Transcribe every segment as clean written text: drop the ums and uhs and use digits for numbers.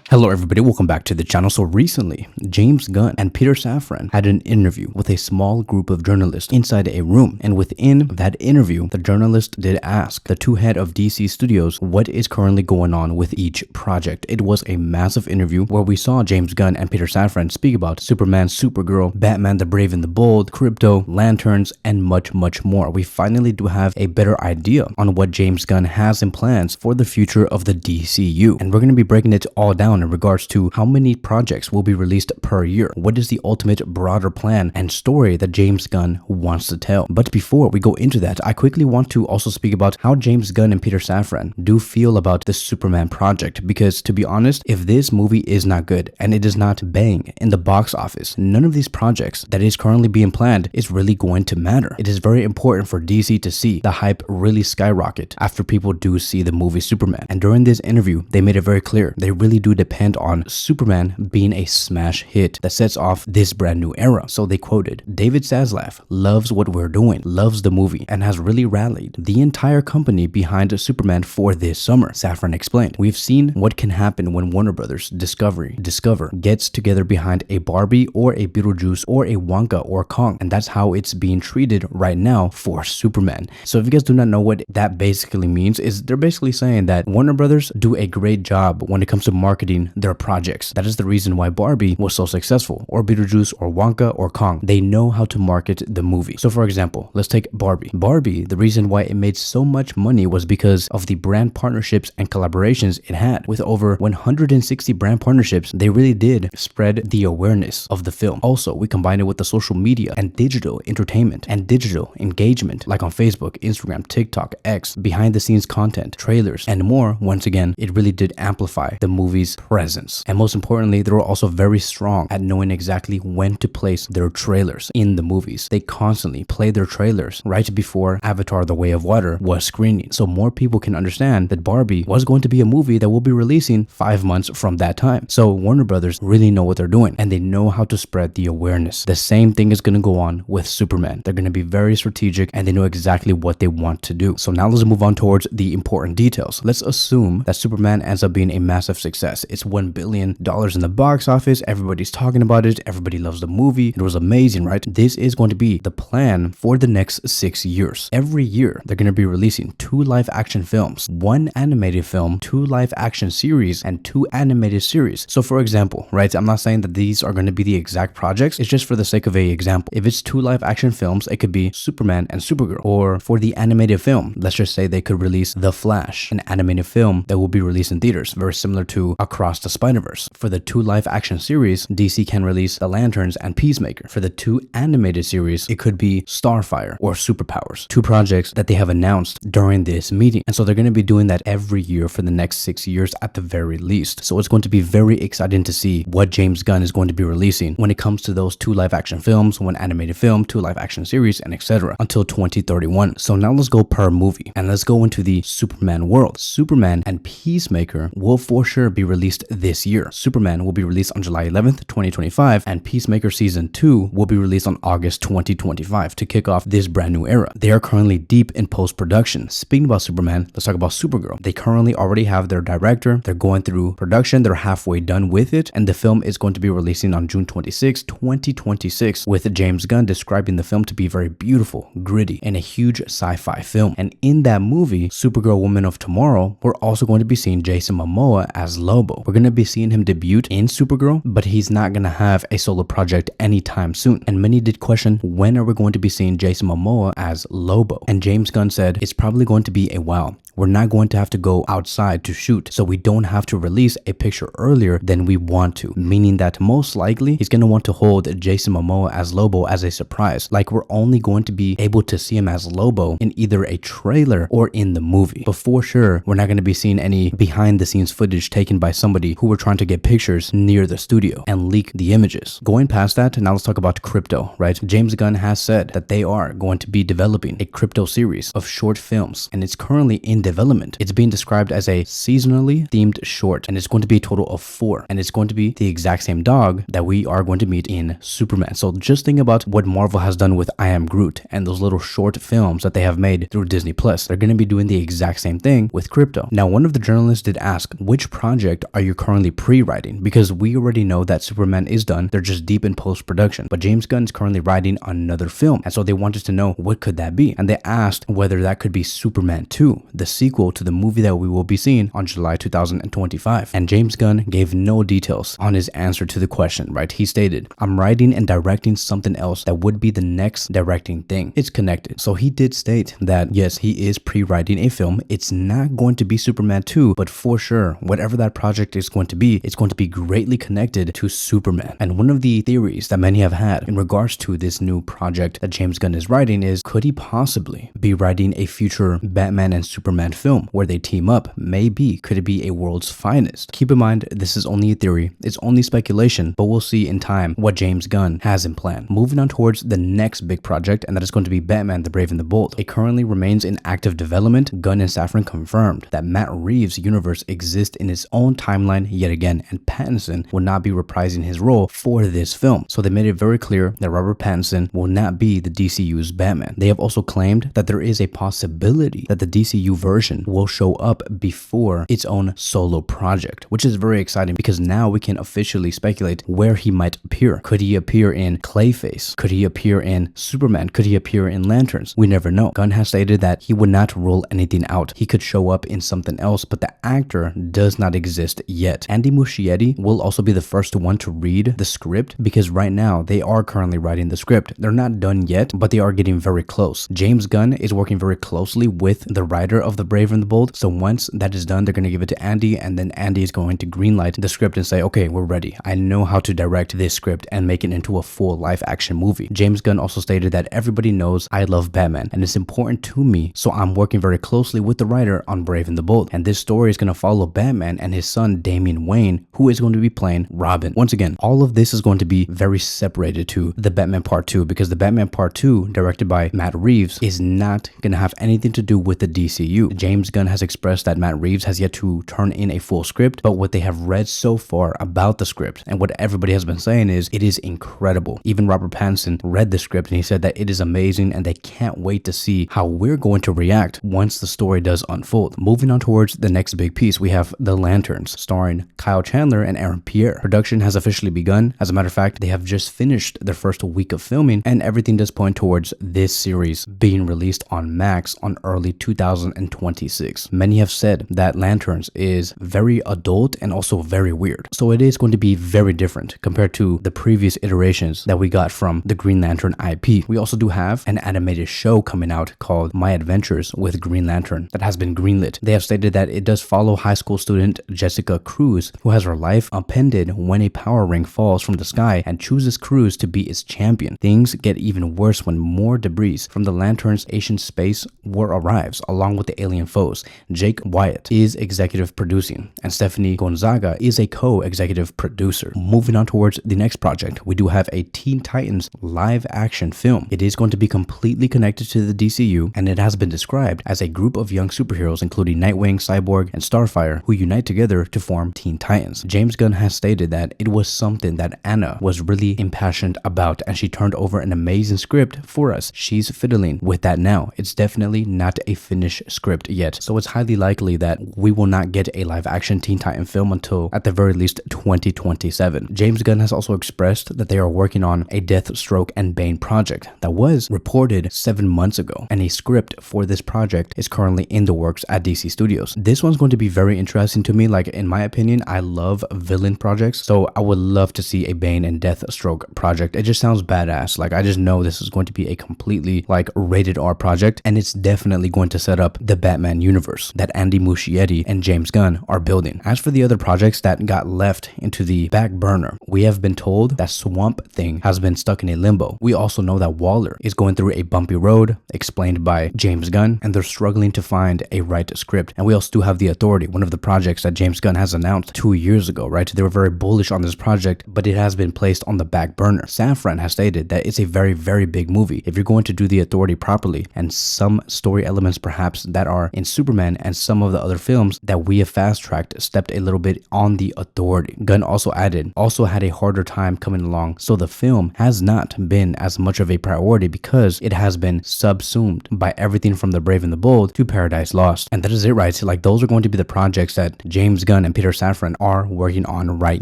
Hello everybody, welcome back to the channel. So recently, James Gunn and Peter Safran had an interview with a small group of journalists inside a room, and within that interview, the journalist did ask the two head of DC Studios what is currently going on with each project. It was a massive interview where we saw James Gunn and Peter Safran speak about Superman, Supergirl, Batman the Brave and the Bold, Crypto, Lanterns, and much more. We finally do have a better idea on what James Gunn has in plans for the future of the DCU, and we're going to be breaking it all down in regards to how many projects will be released per year. What is the ultimate broader plan and story that James Gunn wants to tell? But before we go into that, I quickly want to also speak about how James Gunn and Peter Safran do feel about the Superman project, because to be honest, if this movie is not good and it does not bang in the box office, none of these projects that is currently being planned is really going to matter. It is very important for DC to see the hype really skyrocket after people do see the movie Superman. And during this interview, they made it very clear they really do depend on Superman being a smash hit that sets off this brand new era. So they quoted, "David Zaslav loves what we're doing, loves the movie, and has really rallied the entire company behind Superman for this summer." Safran explained, "We've seen what can happen when Warner Brothers Discover gets together behind a Barbie or a Beetlejuice or a Wonka or Kong, and that's how it's being treated right now for Superman." So if you guys do not know what that basically means, is they're basically saying that Warner Brothers do a great job when it comes to marketing their projects. That is the reason why Barbie was so successful, or Beetlejuice or Wonka or Kong. They know how to market the movie. So for example, let's take Barbie. Barbie, the reason why it made so much money was because of the brand partnerships and collaborations it had. With over 160 brand partnerships, they really did spread the awareness of the film. Also, we combine it with the social media and digital entertainment and digital engagement, like on Facebook, Instagram, TikTok, X, behind the scenes content, trailers, and more. Once again, it really did amplify the movie's presence. And most importantly, they were also very strong at knowing exactly when to place their trailers in the movies. They constantly play their trailers right before Avatar: The Way of Water was screening, so more people can understand that Barbie was going to be a movie that will be releasing 5 months from that time. So Warner Brothers really know what they're doing, and they know how to spread the awareness. The same thing is going to go on with Superman. They're going to be very strategic, and they know exactly what they want to do. So now let's move on towards the important details. Let's assume that Superman ends up being a massive success. It's $1 billion in the box office. Everybody's talking about it. Everybody loves the movie. It was amazing, right? This is going to be the plan for the next 6 years. Every year, they're going to be releasing 2 live action films, 1 animated film, 2 live action series, and 2 animated series. So for example, right, I'm not saying that these are going to be the exact projects. It's just for the sake of a example. If it's 2 live action films, it could be Superman and Supergirl. Or for the animated film, let's just say they could release The Flash, an animated film that will be released in theaters, very similar to Across the Spider-Verse. For the 2 live action series, DC can release The Lanterns and Peacemaker. For the 2 animated series, it could be Starfire or Superpowers, 2 projects that they have announced during this meeting. And so they're going to be doing that every year for the next 6 years at the very least. So it's going to be very exciting to see what James Gunn is going to be releasing when it comes to those 2 live action films, 1 animated film, 2 live action series, and etc. until 2031. So now let's go per movie and let's go into the Superman world. Superman and Peacemaker will for sure be released this year. Superman will be released on July 11th, 2025, and Peacemaker Season 2 will be released on August 2025 to kick off this brand new era. They are currently deep in post-production. Speaking about Superman, let's talk about Supergirl. They currently already have their director. They're going through production. They're halfway done with it, and the film is going to be releasing on June 26, 2026, with James Gunn describing the film to be very beautiful, gritty, and a huge sci-fi film. And in that movie, Supergirl Woman of Tomorrow, we're also going to be seeing Jason Momoa as Lobo. We're going to be seeing him debut in Supergirl, but he's not going to have a solo project anytime soon. And many did question, when are we going to be seeing Jason Momoa as Lobo? And James Gunn said, it's probably going to be a while. We're not going to have to go outside to shoot, so we don't have to release a picture earlier than we want to, meaning that most likely he's going to want to hold Jason Momoa as Lobo as a surprise. Like, we're only going to be able to see him as Lobo in either a trailer or in the movie. But for sure, we're not going to be seeing any behind the scenes footage taken by somebody who were trying to get pictures near the studio and leak the images. Going past that, now let's talk about Crypto, right? James Gunn has said that they are going to be developing a Crypto series of short films, and it's currently in development. It's being described as a seasonally themed short, and it's going to be a total of 4, and it's going to be the exact same dog that we are going to meet in Superman. So just think about what Marvel has done with I Am Groot and those little short films that they have made through Disney Plus. They're going to be doing the exact same thing with Crypto. Now, one of the journalists did ask, which project are you currently pre-writing? Because we already know that Superman is done. They're just deep in post-production. But James Gunn is currently writing another film. And so they wanted to know, what could that be? And they asked whether that could be Superman 2, the sequel to the movie that we will be seeing on July 2025. And James Gunn gave no details on his answer to the question, right? He stated, I'm writing and directing something else that would be the next directing thing. It's connected. So he did state that, yes, he is pre-writing a film. It's not going to be Superman 2, but for sure, whatever that project is going to be, it's going to be greatly connected to Superman. And one of the theories that many have had in regards to this new project that James Gunn is writing is, could he possibly be writing a future Batman and Superman film where they team up? Maybe. Could it be a world's finest? Keep in mind, this is only a theory. It's only speculation, but we'll see in time what James Gunn has in plan. Moving on towards the next big project, and that is going to be Batman the Brave and the Bold. It currently remains in active development. Gunn and Safran confirmed that Matt Reeves' universe exists in its own timeline yet again, and Pattinson will not be reprising his role for this film. So they made it very clear that Robert Pattinson will not be the DCU's Batman. They have also claimed that there is a possibility that the DCU version will show up before its own solo project, which is very exciting because now we can officially speculate where he might appear. Could he appear in Clayface? Could he appear in Superman? Could he appear in Lanterns? We never know. Gunn has stated that he would not rule anything out. He could show up in something else, but the actor does not exist yet. Andy Muschietti will also be the first one to read the script because right now they are currently writing the script. They're not done yet, but they are getting very close. James Gunn is working very closely with the writer of The Brave and the Bold. So once that is done, they're going to give it to Andy, and then Andy is going to greenlight the script and say, okay, we're ready. I know how to direct this script and make it into a full live action movie. James Gunn also stated that everybody knows I love Batman and it's important to me, so I'm working very closely with the writer on Brave and the Bold. And this story is going to follow Batman and his son Damian Wayne, who is going to be playing Robin. Once again, all of this is going to be very separated to the Batman Part 2 because the Batman Part 2, directed by Matt Reeves, is not going to have anything to do with the DCU. James Gunn has expressed that Matt Reeves has yet to turn in a full script, but what they have read so far about the script and what everybody has been saying is it is incredible. Even Robert Pattinson read the script and he said that it is amazing and they can't wait to see how we're going to react once the story does unfold. Moving on towards the next big piece, we have The Lanterns, starring Kyle Chandler and Aaron Pierre. Production has officially begun. As a matter of fact, they have just finished their first week of filming, and everything does point towards this series being released on Max on early 2026. Many have said that Lanterns is very adult and also very weird. So it is going to be very different compared to the previous iterations that we got from the Green Lantern IP. We also do have an animated show coming out called My Adventures with Green Lantern that has been greenlit. They have stated that it does follow high school student Jessica Cruz, who has her life upended when a power ring falls from the sky and chooses Cruz to be its champion. Things get even worse when more debris from the Lantern's ancient space war arrives along with the alien foes. Jake Wyatt is executive producing and Stephanie Gonzaga is a co-executive producer. Moving on towards the next project, we do have a Teen Titans live action film. It is going to be completely connected to the DCU, and it has been described as a group of young superheroes including Nightwing, Cyborg, and Starfire who unite together to form Teen Titans. James Gunn has stated that it was something that Anna was really impassioned about and she turned over an amazing script for us. She's fiddling with that now. It's definitely not a finished script yet, so it's highly likely that we will not get a live action Teen Titan film until at the very least 2027. James Gunn has also expressed that they are working on a Deathstroke and Bane project that was reported 7 months ago, and a script for this project is currently in the works at DC Studios. This one's going to be very interesting to me. Like, in my opinion, I love villain projects, so I would love to see a Bane and Deathstroke project. It just sounds badass. Like, I just know this is going to be a completely like rated R project, and it's definitely going to set up the Batman universe that Andy Muschietti and James Gunn are building. As for the other projects that got left into the back burner, we have been told that Swamp Thing has been stuck in a limbo. We also know that Waller is going through a bumpy road, explained by James Gunn, and they're struggling to find a right script. And we also do have The Authority, one of the projects that James Gunn has announced 2 years ago, right? They were very bullish on this project, but it has been placed on the back burner. Safran has stated that it's a very, very big movie. If you're going to do The Authority properly, and some story elements perhaps that are star in Superman and some of the other films that we have fast-tracked stepped a little bit on the authority. Gunn also added, also had a harder time coming along, so the film has not been as much of a priority because it has been subsumed by everything from The Brave and the Bold to Paradise Lost. And that is it, right? So like those are going to be the projects that James Gunn and Peter Safran are working on right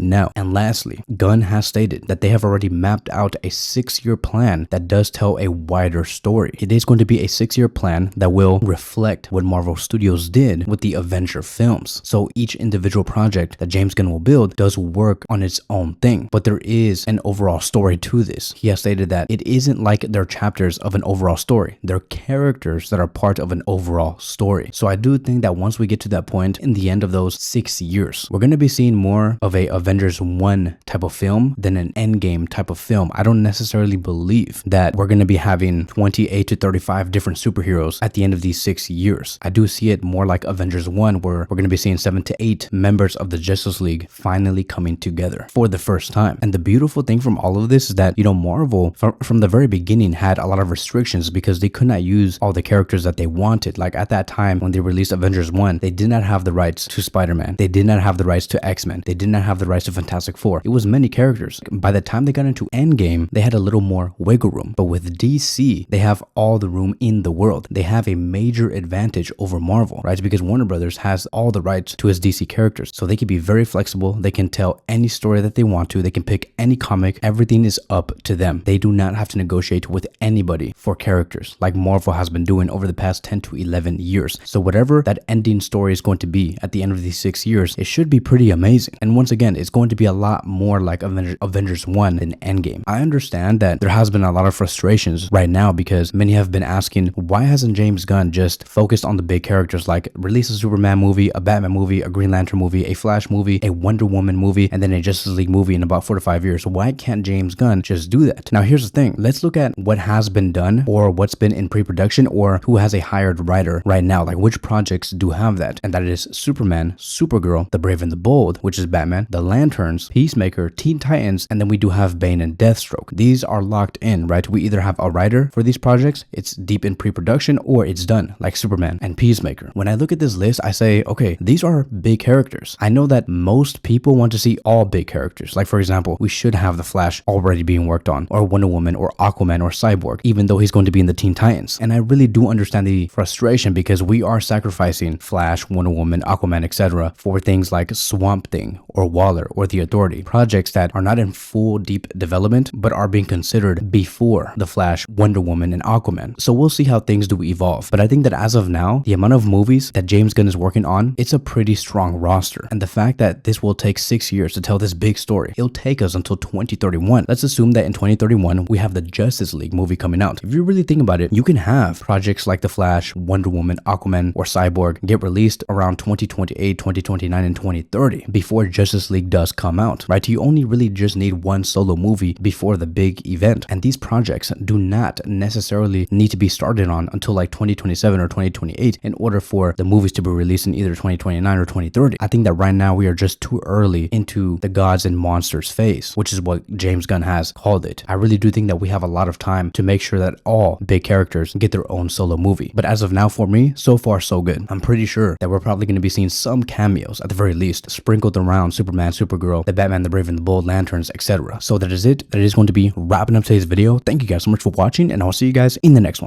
now. And lastly, Gunn has stated that they have already mapped out a 6-year plan that does tell a wider story. It is going to be a 6-year plan that will reflect what Marvel Studios did with the Avenger films. So each individual project that James Gunn will build does work on its own thing, but there is an overall story to this. He has stated that it isn't like they're chapters of an overall story. They're characters that are part of an overall story. So I do think that once we get to that point in the end of those 6 years, we're going to be seeing more of a Avengers 1 type of film than an Endgame type of film. I don't necessarily believe that we're going to be having 28 to 35 different superheroes at the end of these 6 years. I do see it more like Avengers 1, where we're going to be seeing 7 to 8 members of the Justice League finally coming together for the first time. And the beautiful thing from all of this is that, Marvel from the very beginning had a lot of restrictions because they could not use all the characters that they wanted. Like at that time when they released Avengers 1, they did not have the rights to Spider-Man. They did not have the rights to X-Men. They did not have the rights to Fantastic Four. It was many characters. By the time they got into Endgame, they had a little more wiggle room. But with DC, they have all the room in the world. They have a major advantage over Marvel, right? Because Warner Brothers has all the rights to his DC characters. So they can be very flexible. They can tell any story that they want to. They can pick any comic. Everything is up to them. They do not have to negotiate with anybody for characters like Marvel has been doing over the past 10 to 11 years. So whatever that ending story is going to be at the end of these 6 years, it should be pretty amazing. And once again, it's going to be a lot more like Avengers 1 than Endgame. I understand that there has been a lot of frustrations right now because many have been asking, why hasn't James Gunn just focused on the big characters, like release a Superman movie, a Batman movie, a Green Lantern movie, a Flash movie, a Wonder Woman movie, and then a Justice League movie in about 4 to 5 years? Why can't James Gunn just do that? Now here's the thing. Let's look at what has been done or what's been in pre-production or who has a hired writer right now. Like which projects do have that? And that is Superman, Supergirl, The Brave and the Bold, which is Batman, The Lanterns, Peacemaker, Teen Titans, and then we do have Bane and Deathstroke. These are locked in, right? We either have a writer for these projects, it's deep in pre-production, or it's done, like Superman and Peacemaker. When I look at this list, I say, okay, these are big characters. I know that most people want to see all big characters. Like for example, we should have the Flash already being worked on, or Wonder Woman, or Aquaman, or Cyborg, even though he's going to be in the Teen Titans. And I really do understand the frustration because we are sacrificing Flash, Wonder Woman, Aquaman, etc. for things like Swamp Thing or Waller or The Authority, projects that are not in full deep development but are being considered before the Flash, Wonder Woman, and Aquaman. So we'll see how things do evolve. But I think that as of now, the amount of movies that James Gunn is working on, it's a pretty strong roster. And the fact that this will take 6 years to tell this big story, it'll take us until 2031. Let's assume that in 2031, we have the Justice League movie coming out. If you really think about it, you can have projects like The Flash, Wonder Woman, Aquaman, or Cyborg get released around 2028, 2029, and 2030 before Justice League does come out, right? You only really just need one solo movie before the big event. And these projects do not necessarily need to be started on until like 2027 or 2028 in order for the movies to be released in either 2029 or 2030. I think that right now we are just too early into the gods and monsters phase, which is what James Gunn has called it. I really do think that we have a lot of time to make sure that all big characters get their own solo movie. But as of now, for me, so far so good. I'm pretty sure that we're probably going to be seeing some cameos at the very least sprinkled around Superman, Supergirl, the Batman, the Brave and the Bold, Lanterns, etc. So that is it. That is going to be wrapping up today's video. Thank you guys so much for watching, and I'll see you guys in the next one.